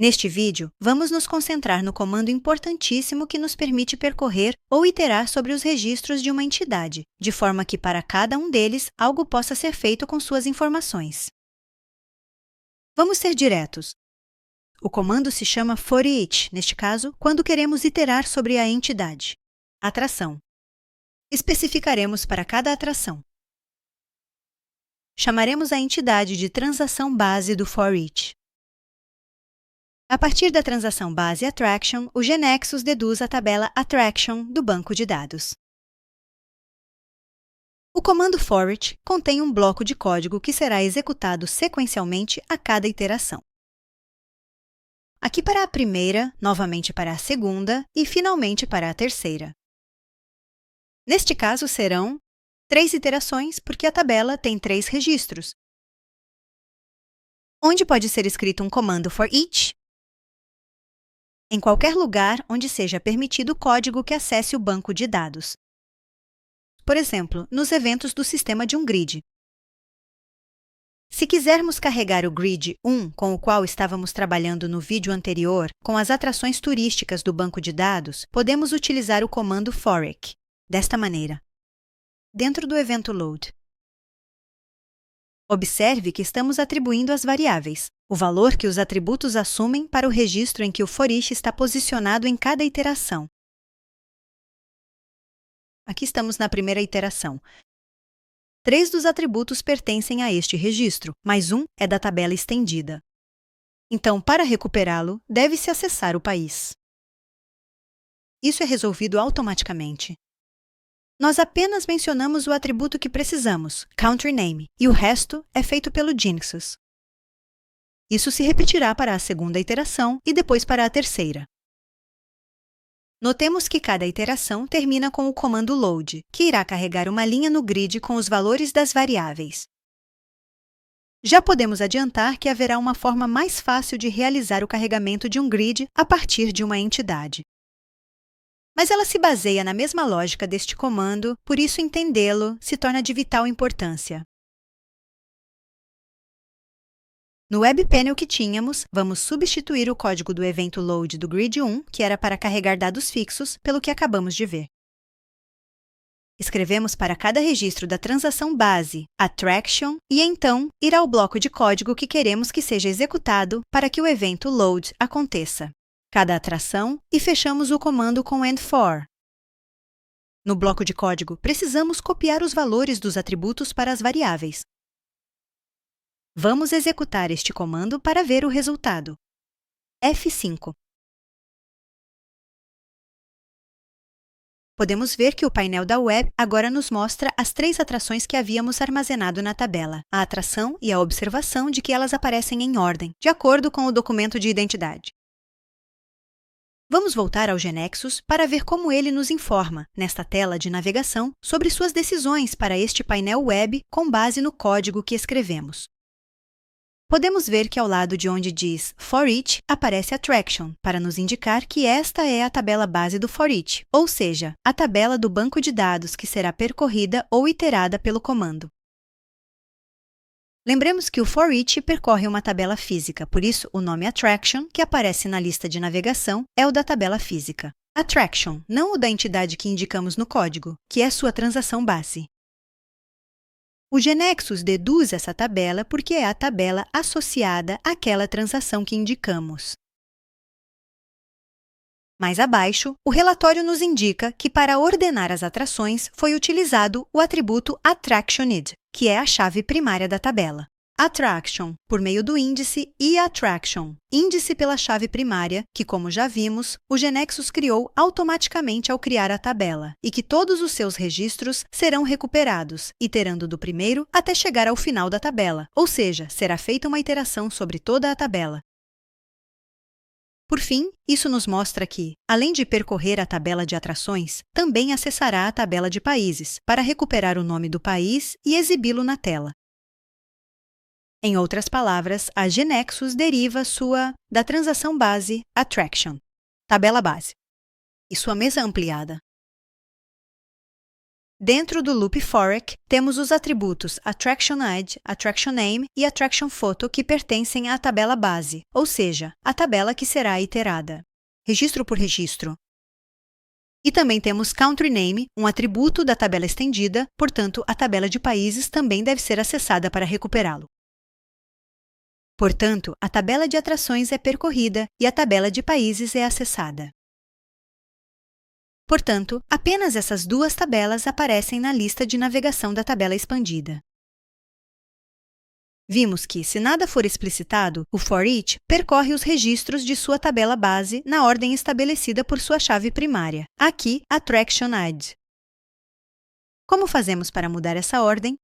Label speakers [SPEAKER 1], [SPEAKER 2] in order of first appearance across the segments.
[SPEAKER 1] Neste vídeo, vamos nos concentrar no comando importantíssimo que nos permite percorrer ou iterar sobre os registros de uma entidade, de forma que para cada um deles algo possa ser feito com suas informações. Vamos ser diretos. O comando se chama ForEach, neste caso, quando queremos iterar sobre a entidade. Atração. Especificaremos para cada atração. Chamaremos a entidade de transação base do ForEach. A partir da transação base Attraction, o GNexus deduz a tabela Attraction do banco de dados. O comando ForEach contém um bloco de código que será executado sequencialmente a cada iteração. Aqui para a primeira, novamente para a segunda e finalmente para a terceira. Neste caso serão 3 iterações porque a tabela tem 3 registros. Onde pode ser escrito um comando ForEach? Em qualquer lugar onde seja permitido código que acesse o banco de dados. Por exemplo, nos eventos do sistema de um grid. Se quisermos carregar o grid 1 com o qual estávamos trabalhando no vídeo anterior, com as atrações turísticas do banco de dados, podemos utilizar o comando forec, desta maneira, dentro do evento load. Observe que estamos atribuindo as variáveis, o valor que os atributos assumem para o registro em que o ForEach está posicionado em cada iteração. Aqui estamos na primeira iteração. 3 dos atributos pertencem a este registro, mas um é da tabela estendida. Então, para recuperá-lo, deve-se acessar o país. Isso é resolvido automaticamente. Nós apenas mencionamos o atributo que precisamos, Country Name, e o resto é feito pelo GNexus. Isso se repetirá para a segunda iteração e depois para a terceira. Notemos que cada iteração termina com o comando load, que irá carregar uma linha no grid com os valores das variáveis. Já podemos adiantar que haverá uma forma mais fácil de realizar o carregamento de um grid a partir de uma entidade. Mas ela se baseia na mesma lógica deste comando, por isso entendê-lo se torna de vital importância. No Web Panel que tínhamos, vamos substituir o código do evento load do grid 1, que era para carregar dados fixos, pelo que acabamos de ver. Escrevemos para cada registro da transação base Attraction e então ir ao bloco de código que queremos que seja executado para que o evento load aconteça. Cada atração e fechamos o comando com AND4. No bloco de código, precisamos copiar os valores dos atributos para as variáveis. Vamos executar este comando para ver o resultado. F5. Podemos ver que o painel da web agora nos mostra as 3 atrações que havíamos armazenado na tabela, a atração e a observação de que elas aparecem em ordem, de acordo com o documento de identidade. Vamos voltar ao GNexus para ver como ele nos informa, nesta tela de navegação, sobre suas decisões para este painel web com base no código que escrevemos. Podemos ver que ao lado de onde diz ForEach aparece Attraction, para nos indicar que esta é a tabela base do ForEach, ou seja, a tabela do banco de dados que será percorrida ou iterada pelo comando. Lembremos que o ForEach percorre uma tabela física, por isso o nome Attraction, que aparece na lista de navegação, é o da tabela física. Attraction, não o da entidade que indicamos no código, que é sua transação base. O GNexus deduz essa tabela porque é a tabela associada àquela transação que indicamos. Mais abaixo, o relatório nos indica que para ordenar as atrações foi utilizado o atributo Attractioned, que é a chave primária da tabela. Attraction, por meio do índice, e Attraction, índice pela chave primária, que, como já vimos, o GNexus criou automaticamente ao criar a tabela, e que todos os seus registros serão recuperados, iterando do primeiro até chegar ao final da tabela, ou seja, será feita uma iteração sobre toda a tabela. Por fim, isso nos mostra que, além de percorrer a tabela de atrações, também acessará a tabela de países, para recuperar o nome do país e exibi-lo na tela. Em outras palavras, a GNexus deriva da transação base Attraction, tabela base, e sua mesa ampliada. Dentro do Loop Forec, temos os atributos Attraction ID, Attraction Name e Attraction Photo que pertencem à tabela base, ou seja, a tabela que será iterada, registro por registro. E também temos Country Name, um atributo da tabela estendida, portanto, a tabela de países também deve ser acessada para recuperá-lo. Portanto, a tabela de atrações é percorrida e a tabela de países é acessada. Portanto, apenas essas duas tabelas aparecem na lista de navegação da tabela expandida. Vimos que, se nada for explicitado, o ForEach percorre os registros de sua tabela base na ordem estabelecida por sua chave primária, aqui Attraction ID. Como fazemos para mudar essa ordem?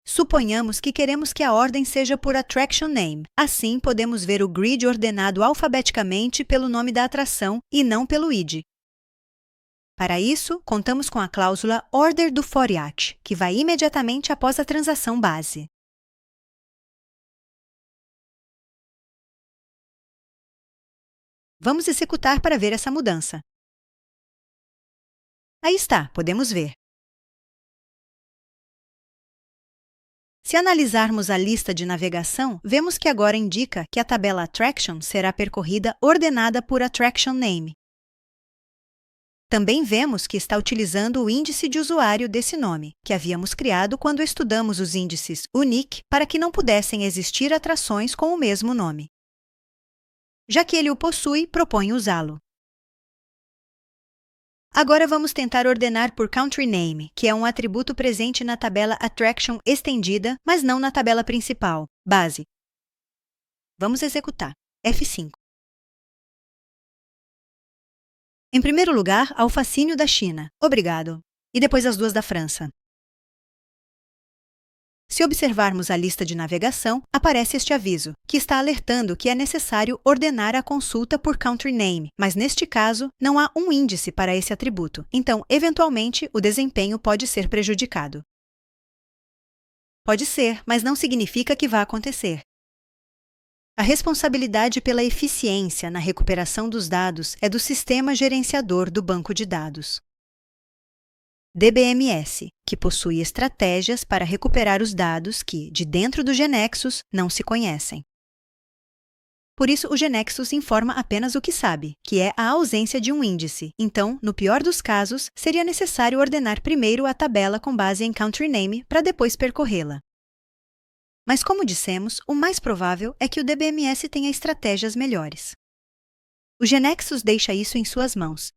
[SPEAKER 1] Suponhamos que queremos que a ordem seja por Attraction Name. Assim, podemos ver o grid ordenado alfabeticamente pelo nome da atração e não pelo ID. Para isso, contamos com a cláusula Order do ForEach, que vai imediatamente após a transação base. Vamos executar para ver essa mudança. Aí está, podemos ver. Se analisarmos a lista de navegação, vemos que agora indica que a tabela Attraction será percorrida ordenada por Attraction Name. Também vemos que está utilizando o índice de usuário desse nome, que havíamos criado quando estudamos os índices unique para que não pudessem existir atrações com o mesmo nome. Já que ele o possui, propõe usá-lo. Agora vamos tentar ordenar por Country Name, que é um atributo presente na tabela Attraction estendida, mas não na tabela principal, base. Vamos executar. F5. Em primeiro lugar, ao fascínio da China. Obrigado. E depois as duas da França. Se observarmos a lista de navegação, aparece este aviso, que está alertando que é necessário ordenar a consulta por Country Name, mas neste caso, não há um índice para esse atributo, então, eventualmente, o desempenho pode ser prejudicado. Pode ser, mas não significa que vá acontecer. A responsabilidade pela eficiência na recuperação dos dados é do Sistema Gerenciador do Banco de Dados. DBMS, que possui estratégias para recuperar os dados que, de dentro do GeneXus, não se conhecem. Por isso, o GeneXus informa apenas o que sabe, que é a ausência de um índice. Então, no pior dos casos, seria necessário ordenar primeiro a tabela com base em Country Name para depois percorrê-la. Mas, como dissemos, o mais provável é que o DBMS tenha estratégias melhores. O GeneXus deixa isso em suas mãos.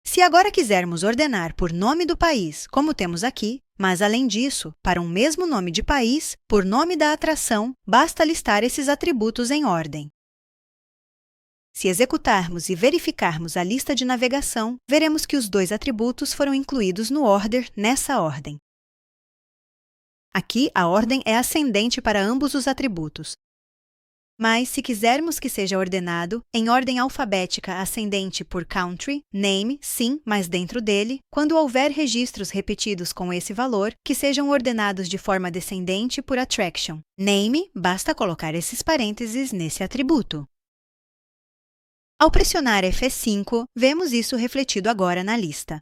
[SPEAKER 1] Se agora quisermos ordenar por nome do país, como temos aqui, mas além disso, para um mesmo nome de país, por nome da atração, basta listar esses atributos em ordem. Se executarmos e verificarmos a lista de navegação, veremos que os dois atributos foram incluídos no order nessa ordem. Aqui, a ordem é ascendente para ambos os atributos. Mas, se quisermos que seja ordenado em ordem alfabética ascendente por Country, Name, sim, mas dentro dele, quando houver registros repetidos com esse valor, que sejam ordenados de forma descendente por Attraction. Name, basta colocar esses parênteses nesse atributo. Ao pressionar F5, vemos isso refletido agora na lista.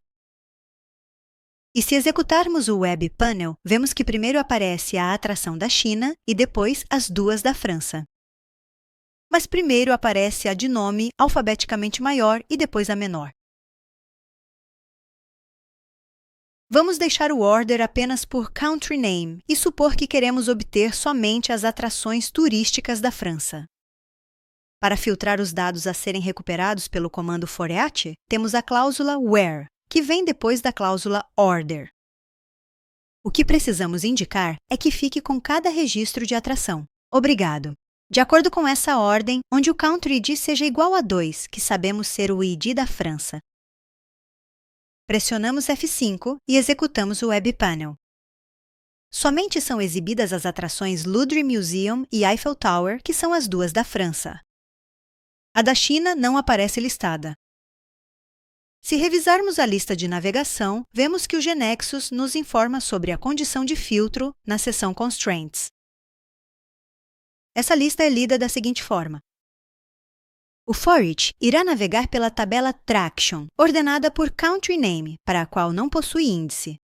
[SPEAKER 1] E se executarmos o Web Panel, vemos que primeiro aparece a atração da China e depois as duas da França. Mas primeiro aparece a de nome alfabeticamente maior e depois a menor. Vamos deixar o order apenas por Country Name e supor que queremos obter somente as atrações turísticas da França. Para filtrar os dados a serem recuperados pelo comando ForEach, temos a cláusula Where, que vem depois da cláusula Order. O que precisamos indicar é que fique com cada registro de atração. Obrigado. De acordo com essa ordem, onde o Country ID seja igual a 2, que sabemos ser o ID da França. Pressionamos F5 e executamos o Web Panel. Somente são exibidas as atrações Louvre Museum e Eiffel Tower, que são as duas da França. A da China não aparece listada. Se revisarmos a lista de navegação, vemos que o GeneXus nos informa sobre a condição de filtro na seção Constraints. Essa lista é lida da seguinte forma. O FOREACH irá navegar pela tabela Traction, ordenada por Country Name, para a qual não possui índice.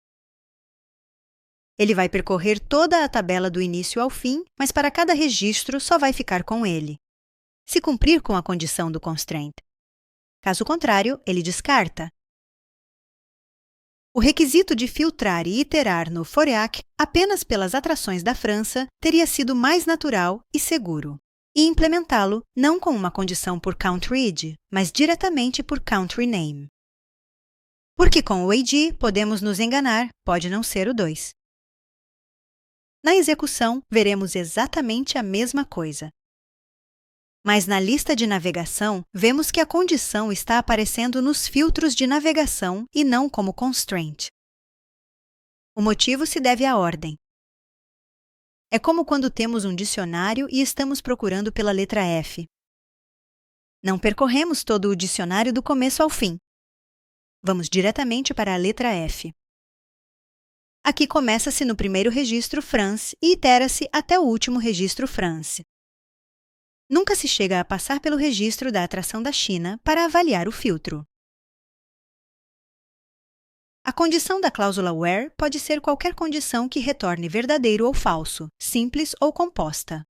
[SPEAKER 1] Ele vai percorrer toda a tabela do início ao fim, mas para cada registro só vai ficar com ele, se cumprir com a condição do constraint. Caso contrário, ele descarta. O requisito de filtrar e iterar no FOREAC apenas pelas atrações da França teria sido mais natural e seguro, e implementá-lo não com uma condição por country-id, mas diretamente por country name. Porque com o AG podemos nos enganar, pode não ser o 2. Na execução, veremos exatamente a mesma coisa. Mas na lista de navegação, vemos que a condição está aparecendo nos filtros de navegação e não como constraint. O motivo se deve à ordem. É como quando temos um dicionário e estamos procurando pela letra F. Não percorremos todo o dicionário do começo ao fim. Vamos diretamente para a letra F. Aqui começa-se no primeiro registro France e itera-se até o último registro France. Nunca se chega a passar pelo registro da atração da China para avaliar o filtro. A condição da cláusula where pode ser qualquer condição que retorne verdadeiro ou falso, simples ou composta.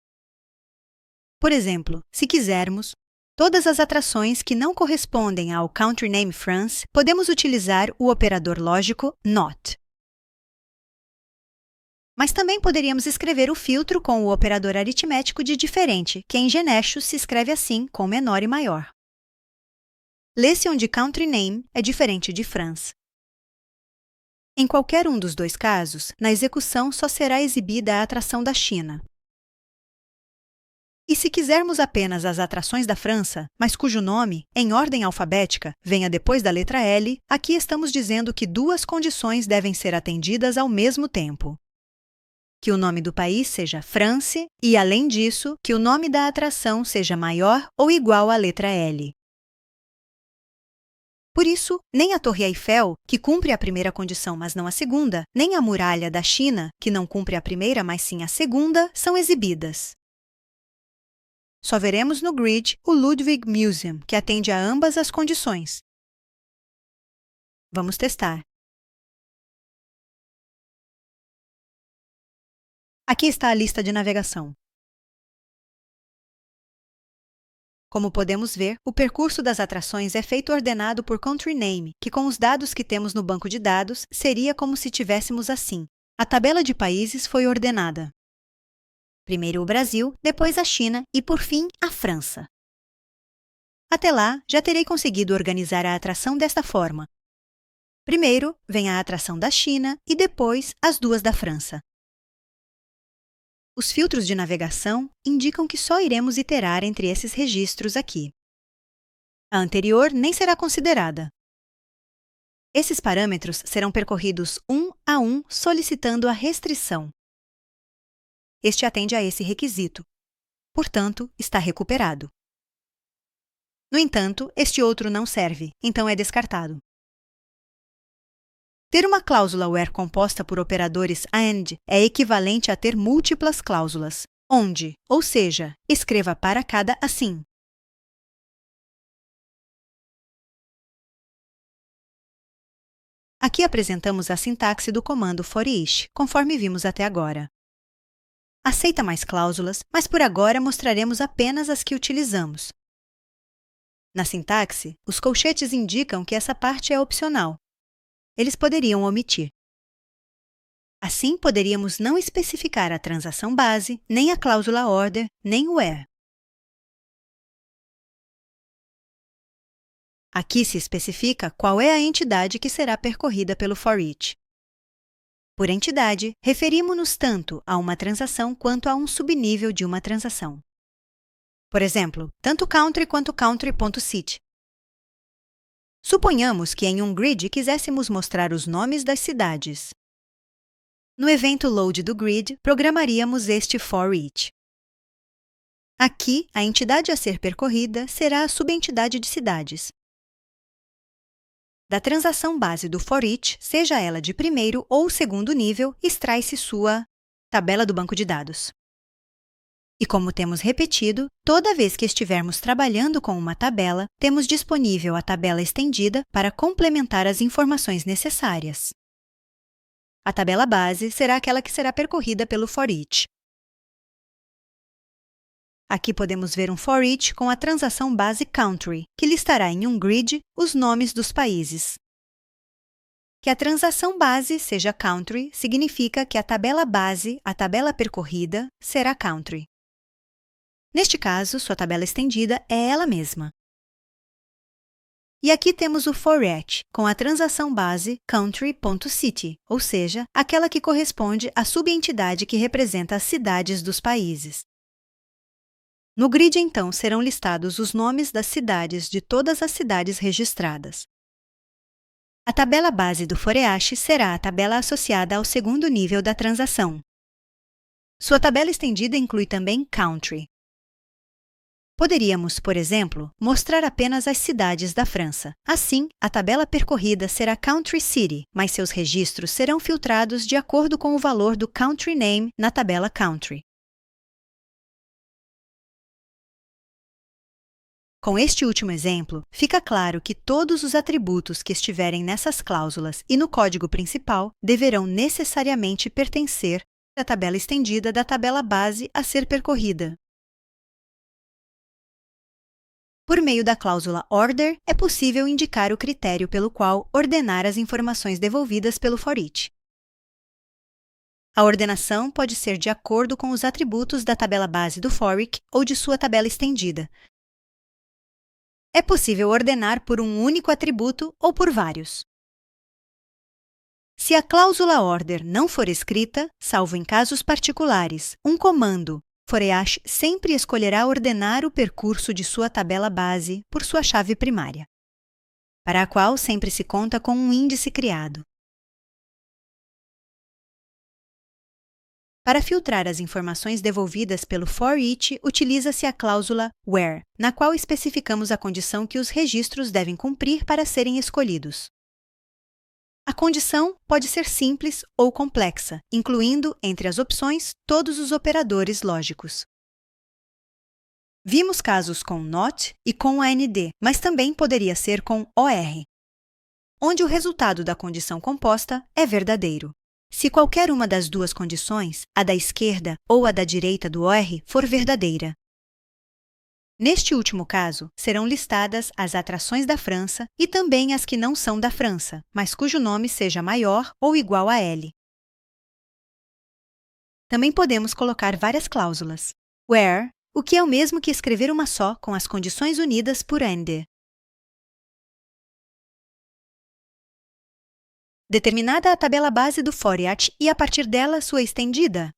[SPEAKER 1] Por exemplo, se quisermos, todas as atrações que não correspondem ao country name France, podemos utilizar o operador lógico not. Mas também poderíamos escrever o filtro com o operador aritmético de diferente, que em Genesho se escreve assim, com menor e maior. Lê-se onde country name é diferente de France. Em qualquer um dos dois casos, na execução só será exibida a atração da China. E se quisermos apenas as atrações da França, mas cujo nome, em ordem alfabética, venha depois da letra L, aqui estamos dizendo que duas condições devem ser atendidas ao mesmo tempo. Que o nome do país seja France e, além disso, que o nome da atração seja maior ou igual à letra L. Por isso, nem a Torre Eiffel, que cumpre a primeira condição, mas não a segunda, nem a Muralha da China, que não cumpre a primeira, mas sim a segunda, são exibidas. Só veremos no grid o Ludwig Museum, que atende a ambas as condições. Vamos testar. Aqui está a lista de navegação. Como podemos ver, o percurso das atrações é feito ordenado por country name, que com os dados que temos no banco de dados, seria como se tivéssemos assim. A tabela de países foi ordenada. Primeiro o Brasil, depois a China e, por fim, a França. Até lá, já terei conseguido organizar a atração desta forma. Primeiro, vem a atração da China e depois as duas da França. Os filtros de navegação indicam que só iremos iterar entre esses registros aqui. A anterior nem será considerada. Esses parâmetros serão percorridos um a um solicitando a restrição. Este atende a esse requisito. Portanto, está recuperado. No entanto, este outro não serve, então é descartado. Ter uma cláusula where composta por operadores AND é equivalente a ter múltiplas cláusulas, onde, ou seja, escreva para cada assim. Aqui apresentamos a sintaxe do comando FOREACH, conforme vimos até agora. Aceita mais cláusulas, mas por agora mostraremos apenas as que utilizamos. Na sintaxe, os colchetes indicam que essa parte é opcional. Eles poderiam omitir. Assim, poderíamos não especificar a transação base, nem a cláusula order, nem o where. Aqui se especifica qual é a entidade que será percorrida pelo FOREACH. Por entidade, referimos-nos tanto a uma transação quanto a um subnível de uma transação. Por exemplo, tanto country quanto country.city. Suponhamos que em um grid quiséssemos mostrar os nomes das cidades. No evento load do grid, programaríamos este FOREACH. Aqui, a entidade a ser percorrida será a subentidade de cidades. Da transação base do FOREACH, seja ela de primeiro ou segundo nível, extrai-se sua tabela do banco de dados. E como temos repetido, toda vez que estivermos trabalhando com uma tabela, temos disponível a tabela estendida para complementar as informações necessárias. A tabela base será aquela que será percorrida pelo for each. Aqui podemos ver um for each com a transação base country, que listará em um grid os nomes dos países. Que a transação base seja country significa que a tabela base, a tabela percorrida, será country. Neste caso, sua tabela estendida é ela mesma. E aqui temos o for each, com a transação base country.city, ou seja, aquela que corresponde à subentidade que representa as cidades dos países. No grid, então, serão listados os nomes das cidades de todas as cidades registradas. A tabela base do for each será a tabela associada ao segundo nível da transação. Sua tabela estendida inclui também country. Poderíamos, por exemplo, mostrar apenas as cidades da França. Assim, a tabela percorrida será Country City, mas seus registros serão filtrados de acordo com o valor do Country Name na tabela Country. Com este último exemplo, fica claro que todos os atributos que estiverem nessas cláusulas e no código principal deverão necessariamente pertencer à tabela estendida da tabela base a ser percorrida. Por meio da cláusula order, é possível indicar o critério pelo qual ordenar as informações devolvidas pelo for each. A ordenação pode ser de acordo com os atributos da tabela base do for each ou de sua tabela estendida. É possível ordenar por um único atributo ou por vários. Se a cláusula order não for escrita, salvo em casos particulares, um comando for each sempre escolherá ordenar o percurso de sua tabela base por sua chave primária, para a qual sempre se conta com um índice criado. Para filtrar as informações devolvidas pelo for each, utiliza-se a cláusula where, na qual especificamos a condição que os registros devem cumprir para serem escolhidos. A condição pode ser simples ou complexa, incluindo, entre as opções, todos os operadores lógicos. Vimos casos com not e com AND, mas também poderia ser com OR, onde o resultado da condição composta é verdadeiro. Se qualquer uma das duas condições, a da esquerda ou a da direita do OR, for verdadeira. Neste último caso, serão listadas as atrações da França e também as que não são da França, mas cujo nome seja maior ou igual a L. Também podemos colocar várias cláusulas. Where, o que é o mesmo que escrever uma só com as condições unidas por AND. Determinada a tabela base do for each e, a partir dela, sua estendida.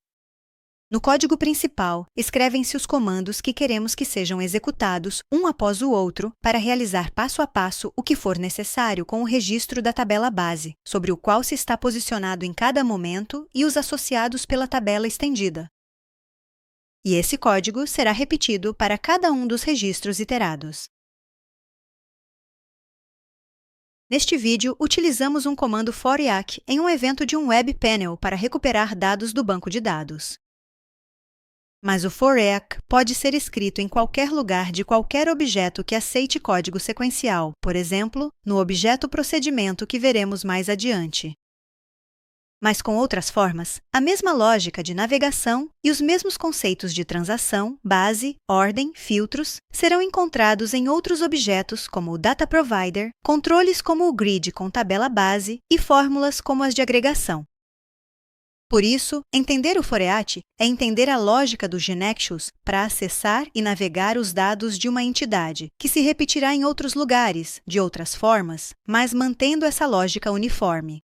[SPEAKER 1] No código principal, escrevem-se os comandos que queremos que sejam executados um após o outro para realizar passo a passo o que for necessário com o registro da tabela base, sobre o qual se está posicionado em cada momento e os associados pela tabela estendida. E esse código será repetido para cada um dos registros iterados. Neste vídeo, utilizamos um comando for each em um evento de um web panel para recuperar dados do banco de dados. Mas o for each pode ser escrito em qualquer lugar de qualquer objeto que aceite código sequencial, por exemplo, no objeto procedimento que veremos mais adiante. Mas com outras formas, a mesma lógica de navegação e os mesmos conceitos de transação, base, ordem, filtros, serão encontrados em outros objetos como o Data Provider, controles como o grid com tabela base e fórmulas como as de agregação. Por isso, entender o for each é entender a lógica do Genexus para acessar e navegar os dados de uma entidade, que se repetirá em outros lugares, de outras formas, mas mantendo essa lógica uniforme.